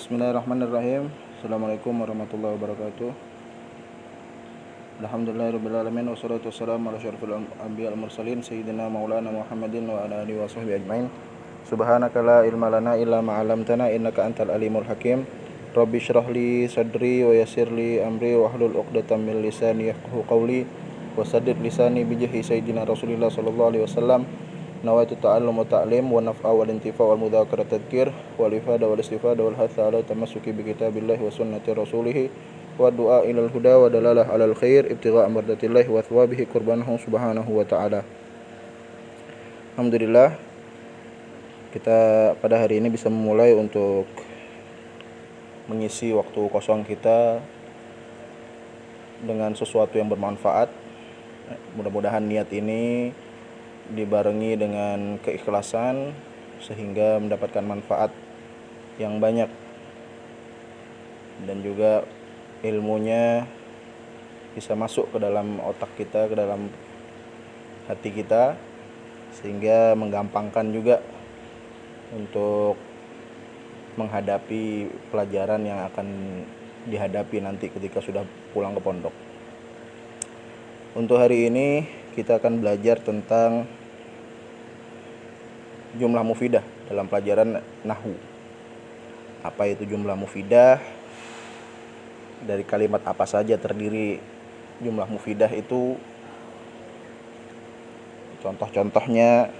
Bismillahirrahmanirrahim. Assalamualaikum warahmatullahi wabarakatuh. Alhamdulillahirrabbilalamin. Wassalatu wassalamu ala asyrafil anbiya wal mursalin sayyidina maulana Muhammadin wa ala alihi wa sahbihi ajmain. Subhanaka la ilma lana illa ma 'allamtana innaka antal alimul hakim. Rabbi shrah li sadri wa yassir li amri wa hlul 'uqdatam min lisani yafqahu qawli wa saddid lisani bi jahi sayyidina Rasulillah sallallahu alaihi wasallam. Nawaitu ta'allum wa ta'lim wa naf'a wal intifa' wal mudzakarah tadhkir wal ifada wal istifada wal hatha ala tamassuki bi kitabillahi wa sunnati rasulih wa du'a ilal huda wa dalalah alal khair ibtigha' mardatillahi wa thawabihi qurbanahu subhanahu wa ta'ala. Alhamdulillah, kita pada hari ini bisa memulai untuk mengisi waktu kosong kita dengan sesuatu yang bermanfaat. Mudah-mudahan niat ini dibarengi dengan keikhlasan sehingga mendapatkan manfaat yang banyak dan juga ilmunya bisa masuk ke dalam otak kita, ke dalam hati kita, sehingga menggampangkan juga untuk menghadapi pelajaran yang akan dihadapi nanti ketika sudah pulang ke pondok. Untuk hari ini kita akan belajar tentang jumlah mufidah dalam pelajaran nahwu. Apa itu jumlah mufidah? Dari kalimat apa saja terdiri jumlah mufidah itu? Contoh-contohnya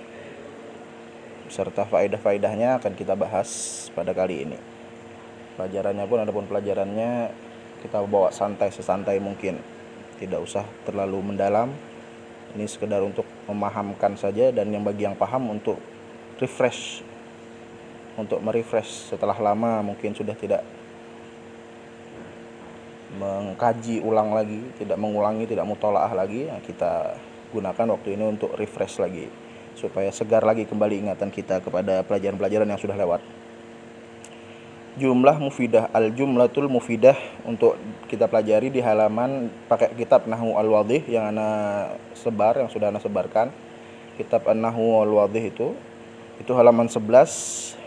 serta faedah-faedahnya akan kita bahas pada kali ini. Pelajarannya pun adapun pelajarannya kita bawa santai, sesantai mungkin. Tidak usah terlalu mendalam. Ini sekedar untuk memahamkan saja, dan yang bagi yang paham untuk refresh, untuk merefresh setelah lama mungkin sudah tidak mengkaji ulang lagi, tidak mengulangi, tidak mutolaah lagi. Nah, kita gunakan waktu ini untuk refresh lagi supaya segar lagi kembali ingatan kita kepada pelajaran-pelajaran yang sudah lewat. Jumlah mufidah, al-jumlatul mufidah, untuk kita pelajari di halaman pakai kitab Nahwu al-Wadhih yang sudah ana sebarkan. Kitab Nahwu al-Wadhih itu halaman 11.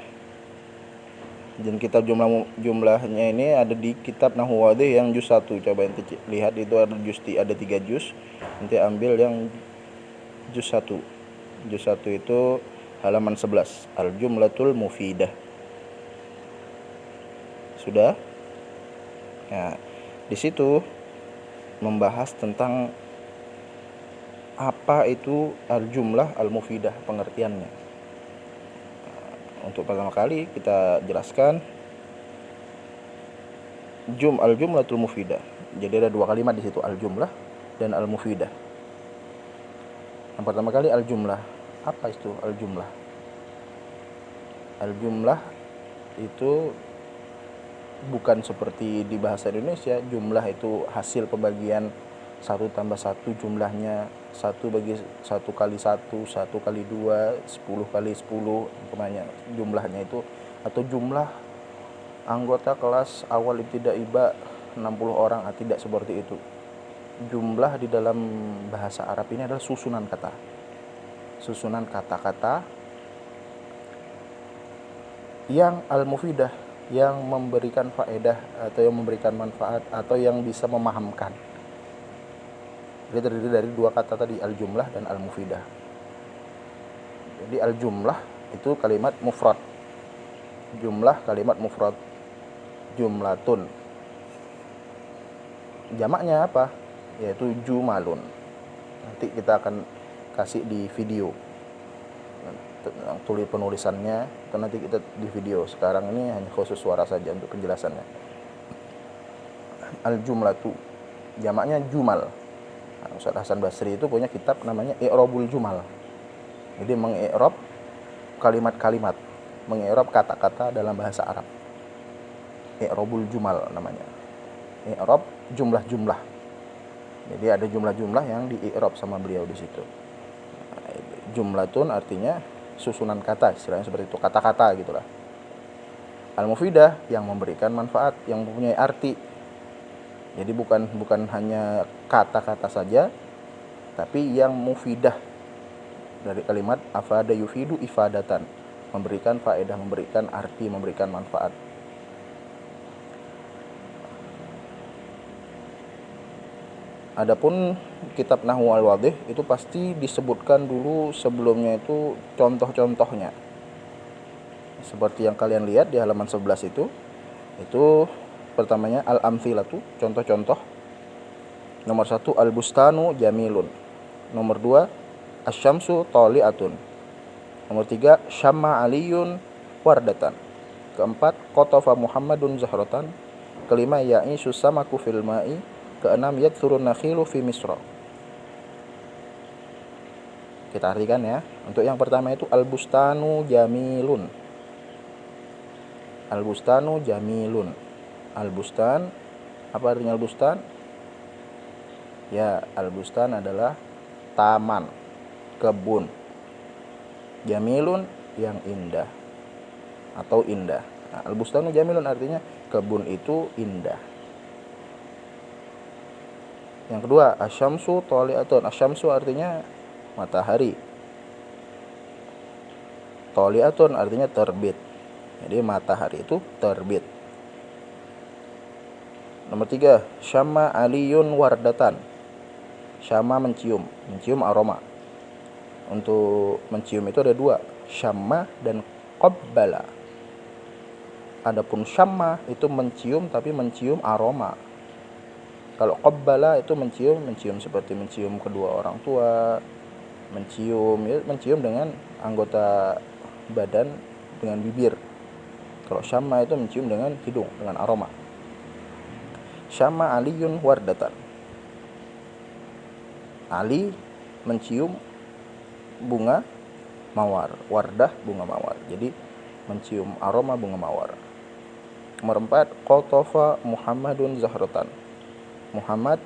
Dan kitab jumlahnya ini ada di kitab Nahwu al-Wadhih yang juz 1. Coba ente lihat, itu ada 3 juz. Nanti ambil yang juz 1. Juz 1 itu halaman 11, al-jumlatul mufidah. Sudah? Ya, di situ membahas tentang apa itu al-jumlah al-mufidah, pengertiannya. Untuk pertama kali kita jelaskan al-jumlatul mufidah. Jadi ada 2 kalimat di situ, al-jumlah dan al-mufidah. Yang pertama kali al-jumlah. Apa itu al-jumlah? Al-jumlah itu bukan seperti di bahasa Indonesia, jumlah itu hasil pembagian 1 tambah 1 jumlahnya 1 bagi 1 kali 1, 1 kali 2, 10 kali 10 umpamanya jumlahnya itu, atau jumlah anggota kelas awal ibtida'i ba 60 orang. Tidak seperti itu. Jumlah di dalam bahasa Arab ini adalah susunan kata-kata yang al-mufidah, yang memberikan faedah atau yang memberikan manfaat atau yang bisa memahamkan. Jadi terdiri dari 2 kata tadi, al-jumlah dan al-mufidah. Jadi al-jumlah itu kalimat mufrad. Jumlah kalimat mufrad. Jumlatun. Jamaknya apa? Yaitu jumalun. Nanti kita akan kasih di video tulis penulisannya, atau nanti kita di video. Sekarang ini hanya khusus suara saja untuk penjelasannya. Al-jumlatu, jamaknya jumal. Ustaz Hasan Basri itu punya kitab namanya I'rabul Jumal. Jadi mengi'rab kalimat-kalimat, mengi'rab kata-kata dalam bahasa Arab. I'rabul Jumal namanya. I'rab jumlah-jumlah. Jadi ada jumlah-jumlah yang di-i'rab sama beliau di situ. Jumlatun artinya susunan kata, istilahnya seperti itu, kata-kata gitulah. Al-mufidah yang memberikan manfaat, yang mempunyai arti. Jadi bukan hanya kata-kata saja, tapi yang mufidah, dari kalimat afada yufidu ifadatan, memberikan faedah, memberikan arti, memberikan manfaat. Adapun kitab Nahwu al-Wadih itu pasti disebutkan dulu sebelumnya itu contoh-contohnya. Seperti yang kalian lihat di halaman 11 itu pertamanya al-amthilatu, contoh-contoh. Nomor 1 al-bustanu jamilun. Nomor 2 asy-syamsu thali'atun. Nomor 3 syamma aliyun wardatan. Keempat qatafa Muhammadun zahratan. Kelima ya'ishu samaku fil ma'i. Keenam yakthurun nakhilu fi misra. Kita artikan ya. Untuk yang pertama itu al-bustanu jamilun. Al-bustanu jamilun. Al-bustan, apa artinya al-bustan? Ya, al-bustan adalah taman, kebun. Jamilun yang indah atau indah. Nah, al-bustanu jamilun artinya kebun itu indah. Yang kedua, asy-syamsu thali'atun. Asy-syamsu artinya matahari. Thali'atun artinya terbit. Jadi matahari itu terbit. Nomor 3, syamma aliyun wardatan. Syamma mencium, mencium aroma. Untuk mencium itu ada dua, syamma dan qabbala. Adapun syamma itu mencium tapi mencium aroma. Kalau qabbala itu mencium seperti mencium kedua orang tua, mencium dengan anggota badan dengan bibir. Kalau syamma itu mencium dengan hidung, dengan aroma. Syamma aliyun wardatan. Ali mencium bunga mawar, wardah bunga mawar. Jadi mencium aroma bunga mawar. Nomor 4 qatafa Muhammadun zahratan. Muhammad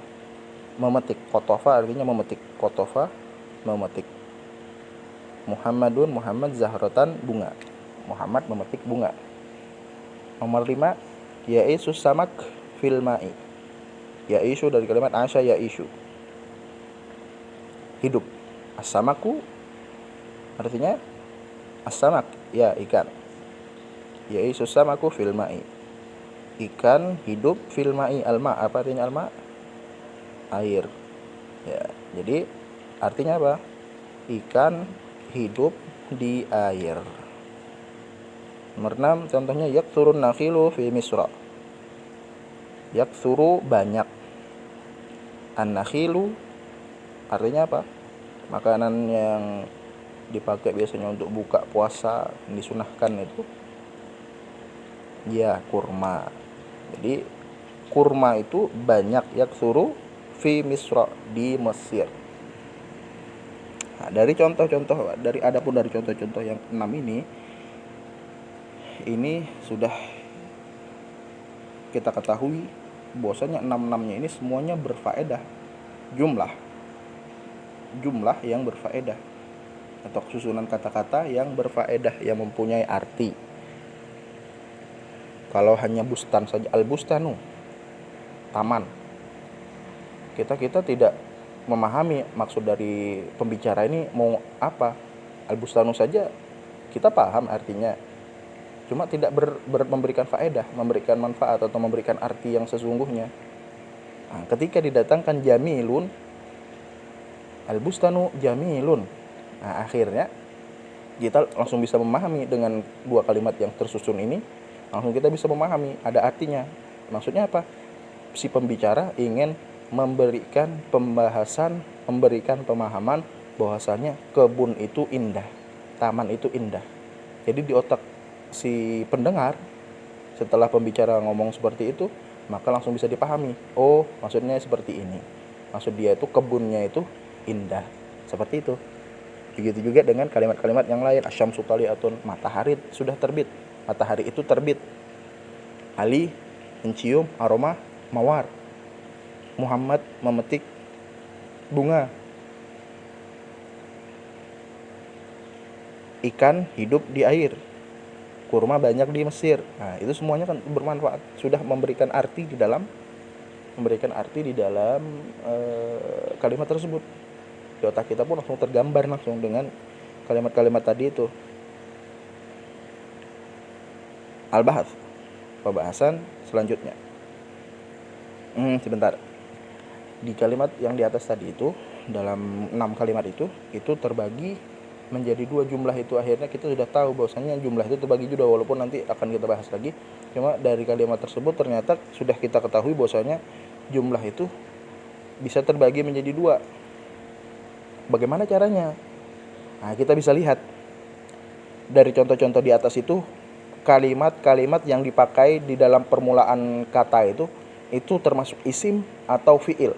memetik. Qatafa artinya memetik. Qatafa memetik. Muhammadun, Muhammad, zahratan bunga. Muhammad memetik bunga. Nomor 5 ya'isu samak fil ma'i. Ya'isu dari kalimat asya ya'isu, hidup. As-samaku artinya as-samak, ya ikan. Ya'isu samaku fil ma'i. Ikan hidup fil ma'i. Alma, apa artinya alma? Air. Ya, jadi artinya apa? Ikan hidup di air. Nomor 6 contohnya yakthurun nakhilu fi misra. Yakthuru banyak. An-nakhilu artinya apa? Makanan yang dipakai biasanya untuk buka puasa, disunahkan itu ya kurma. Jadi kurma itu banyak, yakthuru fi misra, di Mesir. Nah, dari contoh-contoh, adapun dari contoh-contoh yang 6 ini sudah kita ketahui bahwasanya 6-6-nya ini semuanya berfaedah. Jumlah yang berfaedah atau susunan kata-kata yang berfaedah, yang mempunyai arti. Kalau hanya bustan saja, al-bustanu, taman, kita tidak memahami maksud dari pembicara ini mau apa. Al-bustanu saja kita paham artinya, cuma tidak memberikan faedah, memberikan manfaat atau memberikan arti yang sesungguhnya. Nah, ketika didatangkan jamilun, al-bustanu jamilun, nah akhirnya kita langsung bisa memahami dengan dua kalimat yang tersusun ini. Langsung kita bisa memahami ada artinya. Maksudnya apa? Si pembicara ingin memberikan pembahasan, memberikan pemahaman bahwasanya kebun itu indah, taman itu indah. Jadi di otak si pendengar setelah pembicara ngomong seperti itu, maka langsung bisa dipahami. Oh, maksudnya seperti ini. Maksud dia itu kebunnya itu indah. Seperti itu. Begitu juga dengan kalimat-kalimat yang lain. Asy-syamsu thali'atun, matahari sudah terbit. Matahari itu terbit. Ali mencium aroma mawar. Muhammad memetik bunga. Ikan hidup di air. Kurma banyak di Mesir. Nah, itu semuanya kan bermanfaat. Sudah memberikan arti di dalam kalimat tersebut. Di otak kita pun langsung tergambar langsung dengan kalimat-kalimat tadi itu. Al-Bahats, pembahasan selanjutnya. Sebentar. Di kalimat yang di atas tadi itu, dalam 6 kalimat itu terbagi menjadi 2 jumlah itu. Akhirnya kita sudah tahu bahwasanya jumlah itu terbagi juga, walaupun nanti akan kita bahas lagi. Cuma dari kalimat tersebut ternyata sudah kita ketahui bahwasanya jumlah itu bisa terbagi menjadi 2. Bagaimana caranya? Nah, kita bisa lihat dari contoh-contoh di atas itu, kalimat-kalimat yang dipakai di dalam permulaan kata itu termasuk isim atau fiil.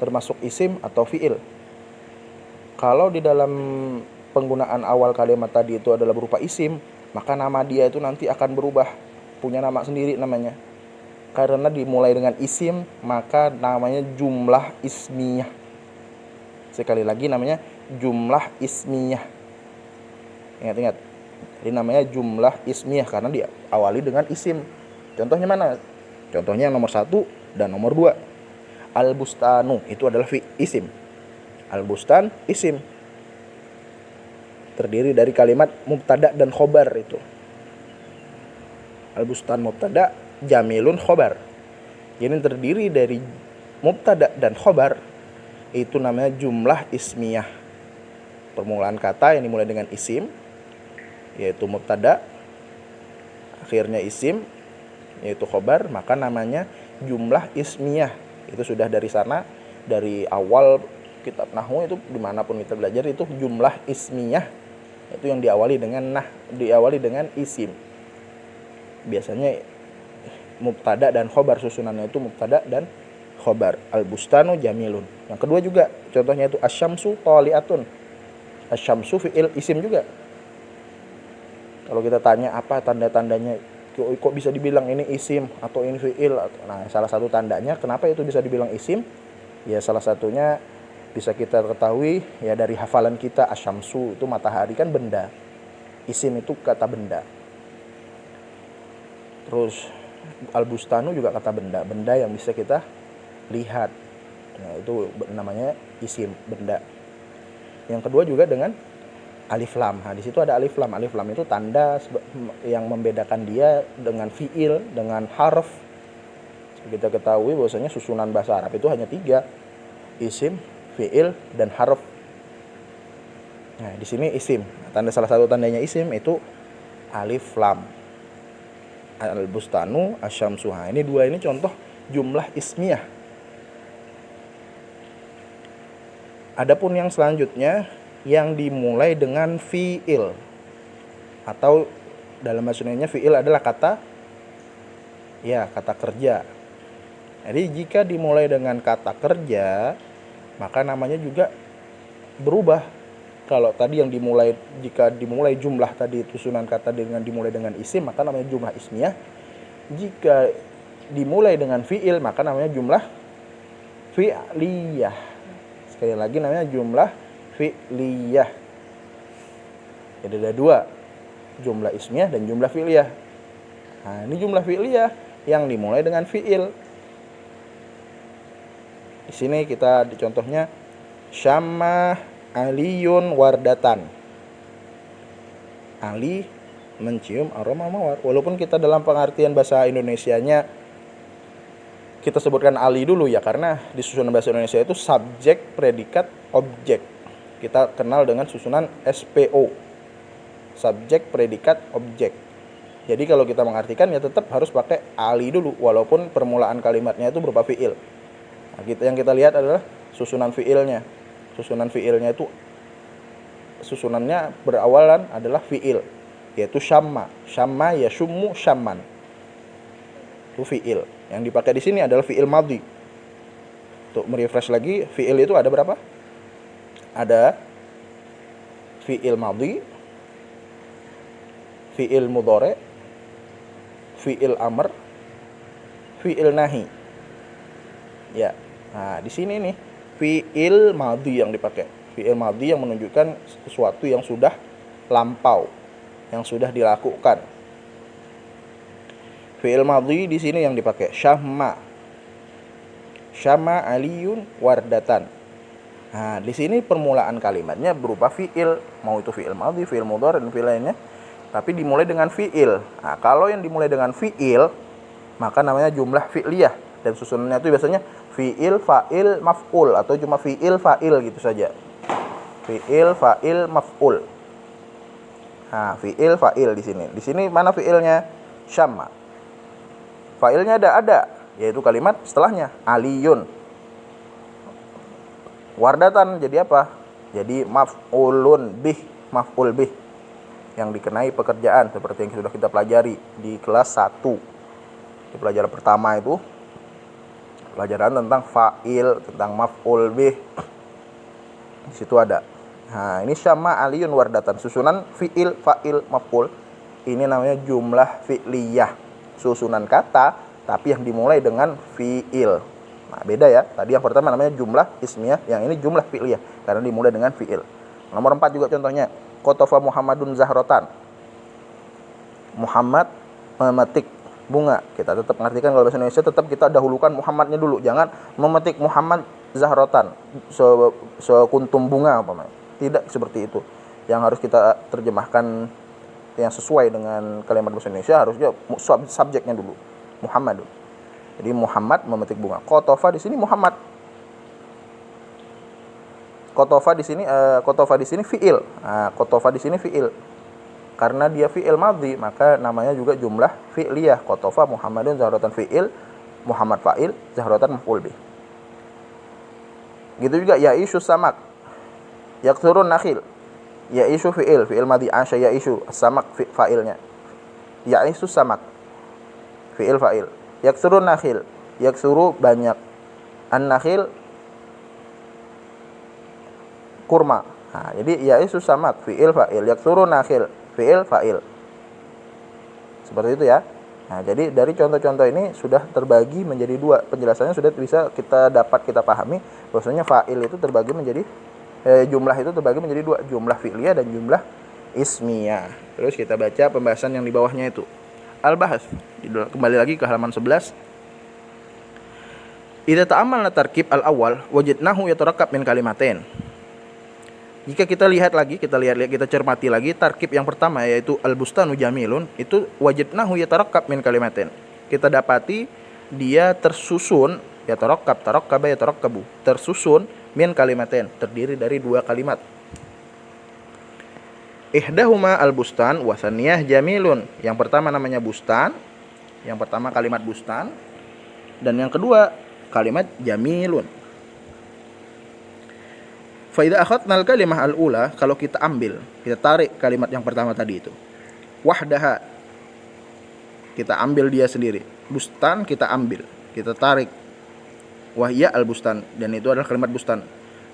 Termasuk isim atau fiil. Kalau di dalam penggunaan awal kalimat tadi itu adalah berupa isim, maka nama dia itu nanti akan berubah, punya nama sendiri namanya. Karena dimulai dengan isim, maka namanya jumlah ismiyah. Sekali lagi namanya jumlah ismiyah. Ingat-ingat, ini namanya jumlah ismiyah karena diawali dengan isim. Contohnya mana? Contohnya nomor 1 dan nomor 2. Al-bustanu itu adalah isim. Al-bustan isim. Terdiri dari kalimat mubtada dan khobar itu. Al-bustan mubtada, jamilun khobar. Jadi terdiri dari mubtada dan khobar, itu namanya jumlah ismiyah. Permulaan kata yang dimulai dengan isim, yaitu mubtada, akhirnya isim, yaitu khobar, maka namanya jumlah ismiyah. Itu sudah dari sana, dari awal kitab nahwu itu dimanapun kita belajar itu jumlah ismiyah itu yang diawali dengan isim. Biasanya mubtada dan khobar, susunannya itu mubtada dan khobar. Al-bustanu jamilun. Yang kedua juga contohnya itu asyamsu taliatun. Asyamsu fi'il isim juga. Kalau kita tanya apa tanda-tandanya, kok bisa dibilang ini isim atau ini fi'il? Nah, salah satu tandanya kenapa itu bisa dibilang isim? Ya salah satunya bisa kita ketahui ya dari hafalan kita, asyamsu itu matahari kan benda. Isim itu kata benda. Terus al-bustanu juga kata benda, benda yang bisa kita lihat. Nah, itu namanya isim, benda. Yang kedua juga dengan alif lam. Nah, di situ ada alif lam. Alif lam itu tanda yang membedakan dia dengan fiil, dengan harf. Kita ketahui bahwasanya susunan bahasa Arab itu hanya 3. Isim, fiil, dan harf. Nah, di sini isim. Tanda salah satu tandanya isim itu alif lam. Al-bustanu, asyamsuha. Ini 2 ini contoh jumlah ismiyah. Adapun yang selanjutnya yang dimulai dengan fiil, atau dalam bahasa Indonesia fiil adalah kata kerja. Jadi jika dimulai dengan kata kerja, maka namanya juga berubah. Kalau tadi yang jika dimulai jumlah tadi susunan kata dimulai dengan isim, maka namanya jumlah ismiyah. Jika dimulai dengan fiil, maka namanya jumlah fi'liyah. Sekali lagi namanya jumlah fi'liyah. Jadi ada 2, jumlah ismiyah dan jumlah fi'liyah. Nah, ini jumlah fi'liyah yang dimulai dengan fi'il. Di sini kita di contohnya syamma aliyun wardatan. Ali mencium aroma mawar. Walaupun kita dalam pengertian bahasa Indonesianya kita sebutkan Ali dulu ya, karena di susunan bahasa Indonesia itu subjek, predikat, objek. Kita kenal dengan susunan SPO. Subjek, predikat, objek. Jadi kalau kita mengartikan ya tetap harus pakai Ali dulu, walaupun permulaan kalimatnya itu berupa fiil. Nah, yang kita lihat adalah susunan fiilnya. Susunan fiilnya itu susunannya berawalan adalah fiil, yaitu syamma. Syamma yashummu syamman. Itu fiil. Yang dipakai di sini adalah fiil madhi. Untuk merefresh lagi, fiil itu ada berapa? Ada fiil madhi, fiil mudhari, fiil amr, fiil nahi. Ya. Nah, di sini nih fiil madhi yang dipakai. Fiil madhi yang menunjukkan sesuatu yang sudah lampau, yang sudah dilakukan. Fiil madhi di sini yang dipakai syamma. Syamma aliyun wardatan. Nah, di sini permulaan kalimatnya berupa fiil, mau itu fiil madhi, fiil mudhari dan fiil lainnya, tapi dimulai dengan fiil. Nah, kalau yang dimulai dengan fiil, maka namanya jumlah fi'liyah dan susunannya itu biasanya fi'il, fa'il, maf'ul, atau cuma fi'il, fa'il gitu saja. Fi'il, fa'il, maf'ul. Nah, fi'il, fa'il di sini. Di sini mana fi'ilnya? Syamma. Fa'ilnya ada, yaitu kalimat setelahnya, aliyun. Wardatan jadi apa? Jadi maf'ulun bih, maf'ul bih, yang dikenai pekerjaan seperti yang sudah kita pelajari di kelas 1. Di pelajaran pertama itu pelajaran tentang fa'il, tentang maf'ul bih. Di situ ada. Nah, ini syamma aliyun wardatan, susunan fi'il, fa'il, maf'ul. Ini namanya jumlah fi'liyah, susunan kata tapi yang dimulai dengan fi'il. Nah, beda ya. Tadi yang pertama namanya jumlah ismiyah, yang ini jumlah fi'liyah karena dimulai dengan fi'il. Nomor 4 juga contohnya, qatafa Muhammadun zahratan. Muhammad memetik bunga. Kita tetap mengartikan kalau bahasa Indonesia tetap kita dahulukan Muhammadnya dulu. Jangan memetik Muhammad zahratan, sekuntum bunga umpamanya. Tidak seperti itu. Yang harus kita terjemahkan yang sesuai dengan kalimat bahasa Indonesia harusnya subjeknya dulu. Muhammad. Jadi Muhammad memetik bunga. Qatafa di sini Muhammad. Qatafa di sini fi'il. Nah, qatafa di sini fi'il. Karena dia fi'il madhi, maka namanya juga jumlah fi'liyah. Qatafa Muhammadun zahratan fi'il, Muhammad fa'il, zahratan maf'ul bih. Gitu juga ya'ishu samak, yakthurun nakhil. Ya'ishu fi'il madhi, asya ya'ishu, samak fa'ilnya. Ya'ishu samak, fi'il fa'il. Yakthurun nakhil, yakthuru banyak. An-nakhil kurma. Nah, jadi ya'ishu samak, fi'il fa'il, yakthurun nakhil, fi'il fa'il. Seperti itu ya. Nah, jadi dari contoh-contoh ini sudah terbagi menjadi dua. Penjelasannya sudah bisa kita pahami bahwasanya fa'il itu terbagi menjadi jumlah itu terbagi menjadi dua, jumlah fi'liyah dan jumlah ismiyah. Terus kita baca pembahasan yang di bawahnya itu. Al-bahas. Kembali lagi ke halaman 11. Idza ta'ammalna tarkib al-awwal wajadnahu yatarakkab min kalimatain. Jika kita lihat, kita cermati lagi tarkib yang pertama yaitu al-bustanu jamilun, itu wajadnahu yatarakkab min kalimatin. Kita dapati dia tersusun, tarakkaba yatarakkabu, tersusun min kalimatin, terdiri dari dua kalimat. Ihdahuma al-bustan wa tsaniyah jamilun. Yang pertama namanya bustan, yang pertama kalimat bustan, dan yang kedua kalimat jamilun. Fa idza akhadna al-kalimah al-ula, kalau kita tarik kalimat yang pertama tadi itu. Wahdaha, kita ambil dia sendiri. Bustan kita ambil, kita tarik. Wahya al-bustan, dan itu adalah kalimat bustan.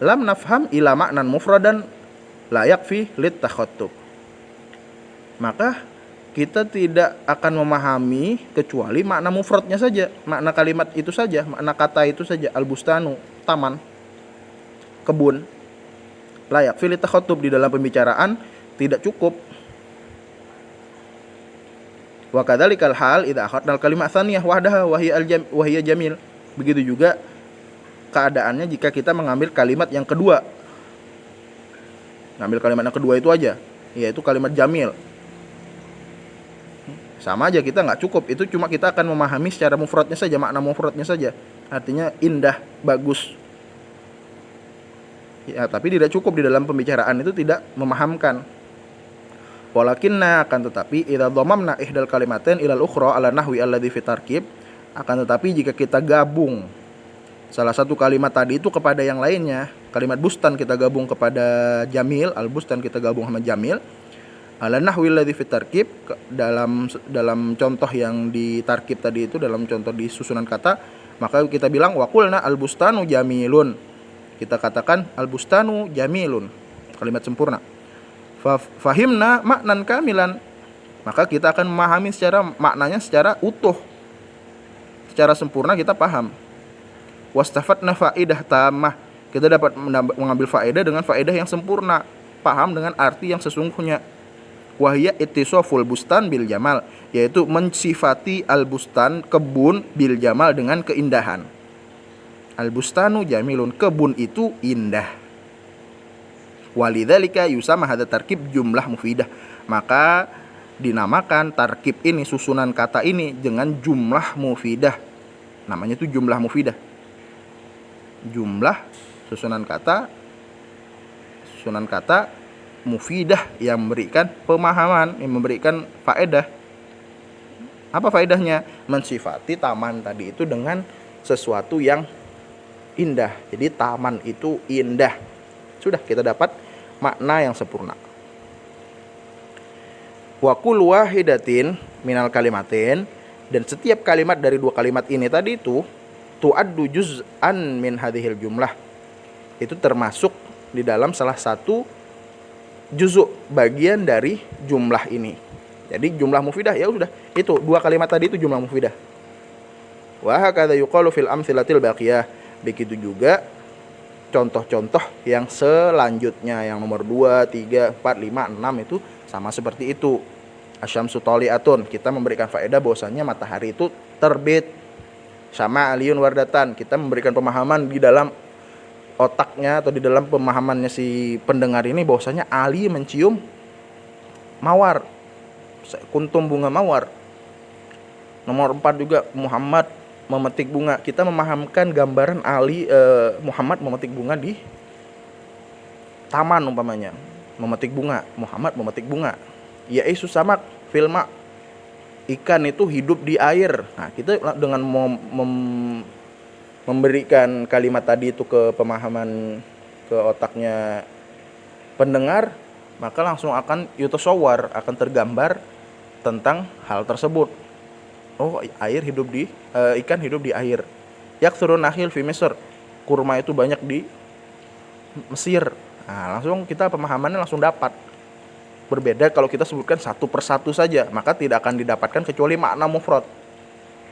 Lam nafham ila ma'nan mufradan la yakfi lit takhattub. Maka kita tidak akan memahami kecuali makna mufradnya saja, makna kalimat itu saja, makna kata itu saja. Al-bustanu, taman, kebun. Layak filit takhattub, di dalam pembicaraan tidak cukup. Wa kadzalikal hal idza akhadna al-kalimah tsaniyah wahdaha wa hiya jamil. Begitu juga keadaannya jika kita mengambil kalimat yang kedua. Ngambil kalimat yang kedua itu aja, yaitu kalimat jamil. Sama aja, kita nggak cukup. Itu cuma kita akan memahami secara mufradnya saja, makna mufradnya saja. Artinya indah, bagus. Ya, tapi tidak cukup, di dalam pembicaraan itu tidak memahamkan. Walakinna, akan tetapi idza dhammamna ihdal kalimatain ilal ukhra ala nahwi alladhi fi tarkib, akan tetapi jika kita gabung salah satu kalimat tadi itu kepada yang lainnya, kalimat bustan kita gabung kepada jamil, al-bustan kita gabung sama jamil, ala nahwi alladhi fi tarkib, dalam contoh yang di tarkib tadi itu, dalam contoh di susunan kata, maka kita bilang waqulna al-bustanu jamilun. Kita katakan al-bustanu jamilun, kalimat sempurna. Fahimna maknan kamilan, maka kita akan memahami maknanya secara utuh, secara sempurna kita paham. Wastafatna faidah tamah, kita dapat mengambil faedah dengan faedah yang sempurna, paham dengan arti yang sesungguhnya. Wahya ittisaful bustan bil jamal, yaitu mensifati al-bustan, kebun, bil jamal, dengan keindahan. Al-bustanu jamilun, kebun itu indah. Walidzalika yusamma hadza tarkib jumlah mufidah, maka dinamakan tarkib ini, susunan kata ini, dengan jumlah mufidah. Namanya itu jumlah mufidah. jumlah susunan kata mufidah yang memberikan pemahaman, yang memberikan faedah. Apa faedahnya? Mensifati taman tadi itu dengan sesuatu yang indah. Jadi taman itu indah. Sudah kita dapat makna yang sempurna. Wa kullu wahidatin minal kalimatin, dan setiap kalimat dari dua kalimat ini tadi itu tu'addu juz'an min hadhil jumlah. Itu termasuk di dalam salah satu juzuk, bagian dari jumlah ini. Jadi jumlah mufidah ya sudah, itu dua kalimat tadi itu jumlah mufidah. Wa hakadha yuqalu fil amtsilatil baqiyah. Begitu juga contoh-contoh yang selanjutnya, yang nomor 2, 3, 4, 5, 6 itu sama seperti itu. Asyamsu thali'atun, kita memberikan faedah bahwasanya matahari itu terbit. Sama aliyun wardatan, kita memberikan pemahaman di dalam otaknya atau di dalam pemahamannya si pendengar ini bahwasanya Ali mencium mawar, kuntum bunga mawar. Nomor 4 juga Muhammad memetik bunga. Kita memahamkan gambaran Ali Muhammad memetik bunga di taman umpamanya. Memetik bunga, Muhammad memetik bunga. Yaitu samak filma, ikan itu hidup di air. Nah, kita dengan memberikan kalimat tadi itu ke pemahaman, ke otaknya pendengar, maka langsung akan yutasawwar, akan tergambar tentang hal tersebut. Oh, air hidup di ikan hidup di air. Yakthurun nakhil fi Misr, kurma itu banyak di Mesir. Nah, langsung kita pemahamannya langsung dapat. Berbeda kalau kita sebutkan satu persatu saja, maka tidak akan didapatkan kecuali makna mufrad,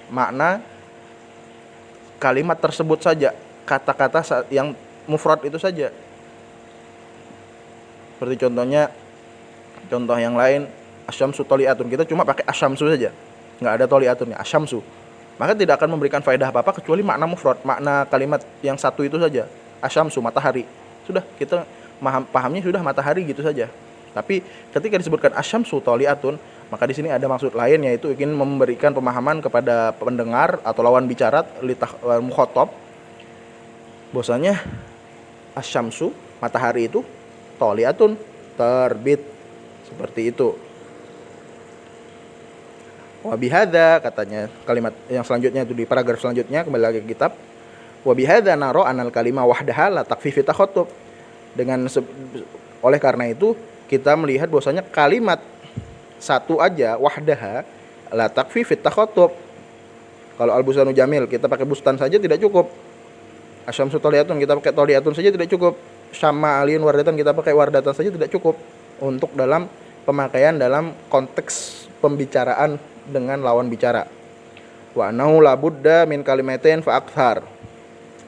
makna kalimat tersebut saja, kata-kata yang mufrad itu saja. Seperti contoh yang lain, asyamsu thali'atun, kita cuma pakai asyamsu saja, nggak ada thali'atunnya, asyamsu, maka tidak akan memberikan faedah apa-apa kecuali makna mufrad, makna kalimat yang satu itu saja, asyamsu, matahari. Sudah, kita pahamnya sudah matahari gitu saja. Tapi ketika disebutkan asyamsu thali'atun, maka di sini ada maksud lain, yaitu ingin memberikan pemahaman kepada pendengar atau lawan bicara, mukhatab, bahwasanya asyamsu, matahari itu thali'atun, terbit, seperti itu. Wa bihadza, katanya kalimat yang selanjutnya itu di paragraf selanjutnya, kembali lagi ke kitab. Wa bihadza naro anal kalimah wahdaha la takfi fi takhattub. Oleh karena itu kita melihat bahwasanya kalimat satu aja wahdaha la takfi fi takhattub. Kalau al-bustanu jamil kita pakai bustan saja tidak cukup. Asyamsu thali'atun kita pakai thali'atun saja tidak cukup. Syamma aliyun wardatan kita pakai wardatan saja tidak cukup untuk dalam pemakaian dalam konteks pembicaraan dengan lawan bicara. Wa annahu la budda min kalimatain fa akthar.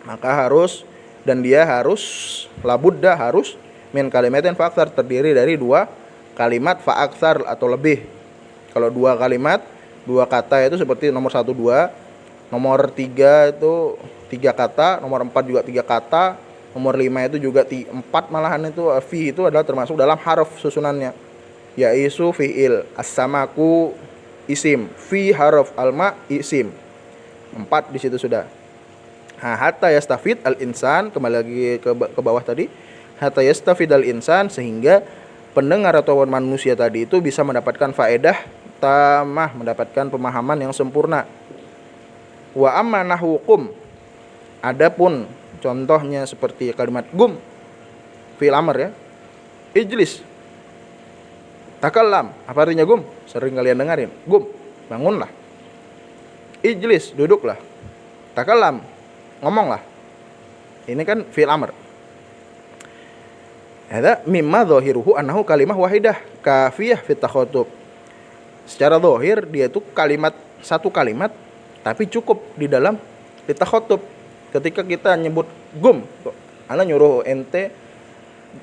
Maka harus, dan dia harus, la budda harus, min kalimatain fa akthar, terdiri dari dua kalimat fa akthar atau lebih. Kalau dua kalimat, dua kata itu seperti nomor 1 2, nomor 3 itu 3 kata, nomor 4 juga 3 kata, nomor 5 itu juga 4 malahan. Itu fi itu adalah termasuk dalam harf susunannya. Yaitu fi'il, as-samaku isim, fi harf, alma isim. 4 di situ sudah. Hatta yastafid al-insan, kembali lagi ke bawah tadi. Hatta yastafid al-insan, sehingga pendengar atau manusia tadi itu bisa mendapatkan faedah tamah, mendapatkan pemahaman yang sempurna. Wa amma nahwu qum, adapun contohnya seperti kalimat gum, fi'il amr ya. Ijlis, takallam, apa artinya gum? Sering kalian dengarin. Gum, bangunlah. Ijlis, duduklah. Takallam, ngomonglah. Ini kan fi'il amr. Hadza mimma dhahiruhu annahu kalimah wahidah kafiyah fit takhattub. Secara zahir dia itu kalimat, satu kalimat tapi cukup di dalam takhattub. Ketika kita nyebut gum, ana nyuruh ente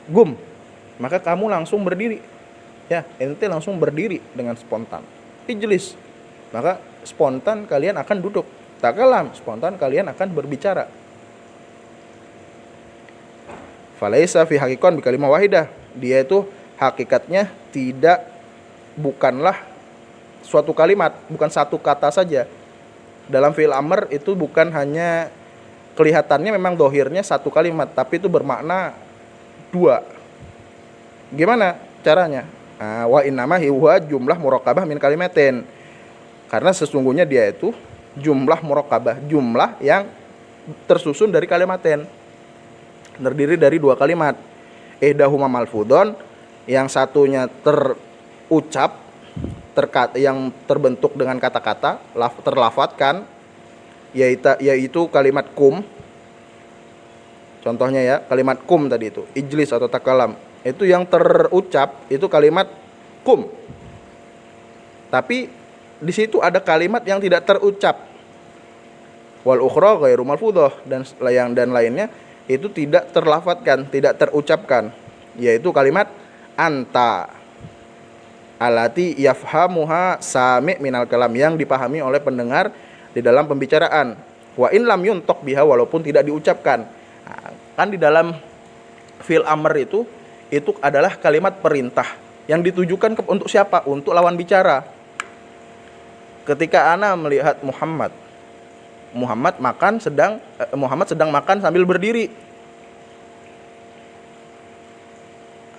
gum, maka kamu langsung berdiri. Ya, ente langsung berdiri dengan spontan. Ijlis, maka spontan kalian akan duduk. Takalam, spontan kalian akan berbicara. Falaisa fi hakikon bi kalimah wahidah. Dia itu hakikatnya bukanlah suatu kalimat, bukan satu kata saja. Dalam fi'il amr itu bukan hanya kelihatannya memang dohirnya satu kalimat, tapi itu bermakna dua. Gimana caranya? Wa innama huwa jumlah murakkabah min kalimatin. Karena sesungguhnya dia itu jumlah murakkabah, jumlah yang tersusun dari kalimatin, terdiri dari dua kalimat. Ihdahuma malfudon, yang satunya terucap, yang terbentuk dengan kata-kata, terlafatkan, yaitu kalimat kum. Contohnya ya, kalimat kum tadi itu, ijlis atau takalam, itu yang terucap itu kalimat kum. Tapi di situ ada kalimat yang tidak terucap. Wal ukhra ghairu malfudhah, dan lainnya itu tidak terlafatkan, tidak terucapkan, yaitu kalimat anta alati yafhamuha sami' minal kalam, yang dipahami oleh pendengar di dalam pembicaraan. Wa in lam yuntok biha, walaupun tidak diucapkan. Kan di dalam fi'il amr itu adalah kalimat perintah yang ditujukan untuk siapa? Untuk lawan bicara. Ketika ana melihat Muhammad sedang makan sambil berdiri.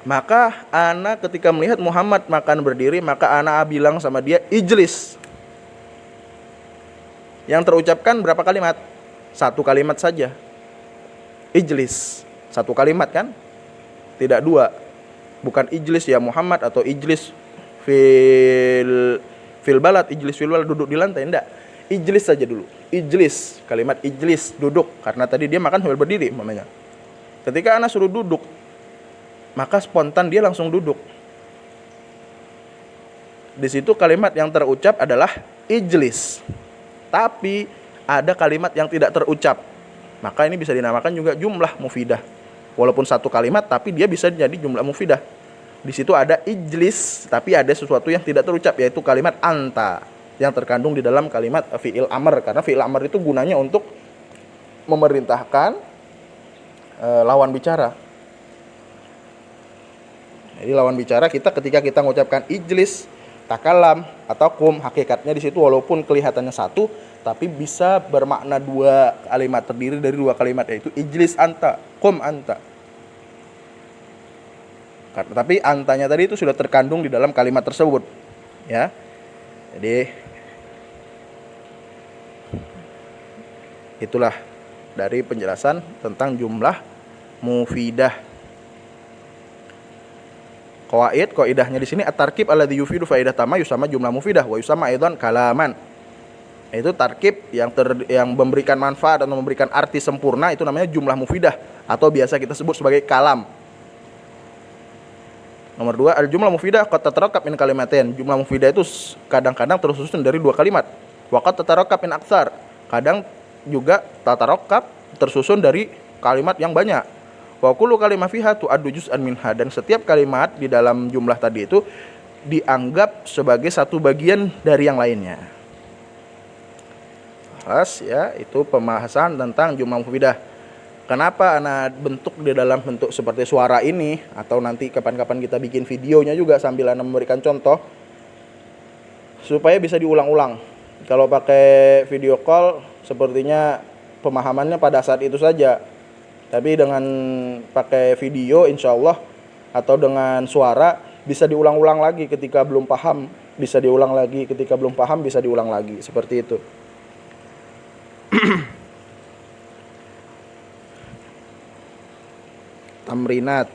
Maka ana ketika melihat Muhammad makan berdiri, maka ana bilang sama dia ijlis. Yang terucapkan berapa kalimat? Satu kalimat saja. Ijlis, satu kalimat kan? Tidak dua. Bukan ijlis ya Muhammad atau ijlis fil balad, ijlis fil balad, duduk di lantai, enggak. Ijlis saja dulu. Ijlis, kalimat ijlis, duduk, karena tadi dia makan sambil berdiri namanya. Ketika ana suruh duduk, maka spontan dia langsung duduk. Di situ kalimat yang terucap adalah ijlis. Tapi ada kalimat yang tidak terucap. Maka ini bisa dinamakan juga jumlah mufidah. Walaupun satu kalimat, tapi dia bisa jadi jumlah mufidah. Di situ ada ijlis, tapi ada sesuatu yang tidak terucap, yaitu kalimat anta, yang terkandung di dalam kalimat fi'il amr. Karena fi'il amr itu gunanya untuk memerintahkan lawan bicara. Jadi lawan bicara kita ketika kita mengucapkan ijlis, takalam atau kum, hakikatnya di situ walaupun kelihatannya satu, tapi bisa bermakna dua kalimat, terdiri dari dua kalimat, yaitu ijlis anta, kum anta. Tapi antanya tadi itu sudah terkandung di dalam kalimat tersebut, ya. Jadi itulah dari penjelasan tentang jumlah mufidah. Qaidahnya di sini at-tarkib alladzi yufidu faidah tamma yusama jumlah mufidah wa yusama aidan kalaman. Itu tarkib yang memberikan manfaat atau memberikan arti sempurna, itu namanya jumlah mufidah atau biasa kita sebut sebagai kalam. Nomor 2, al-jumlah mufidah qad tatarakkab min kalimatain. Jumlah mufidah itu kadang-kadang tersusun dari dua kalimat. Wa qad tatarakkab min aktsar. Kadang juga tatarakkab tersusun dari kalimat yang banyak. Wa kullu kalimah fiha tu'addu juz'an minha, dan setiap kalimat di dalam jumlah tadi itu dianggap sebagai satu bagian dari yang lainnya. Ya, itu pembahasan tentang jumlah mufidah. Kenapa ana bentuk di dalam bentuk seperti suara ini, atau nanti kapan-kapan kita bikin videonya juga sambil ana memberikan contoh supaya bisa diulang-ulang. Kalau pakai video call sepertinya pemahamannya pada saat itu saja. Tapi dengan pakai video insya Allah atau dengan suara bisa diulang-ulang lagi ketika belum paham, bisa diulang lagi ketika belum paham, bisa diulang lagi, seperti itu. Tamrinat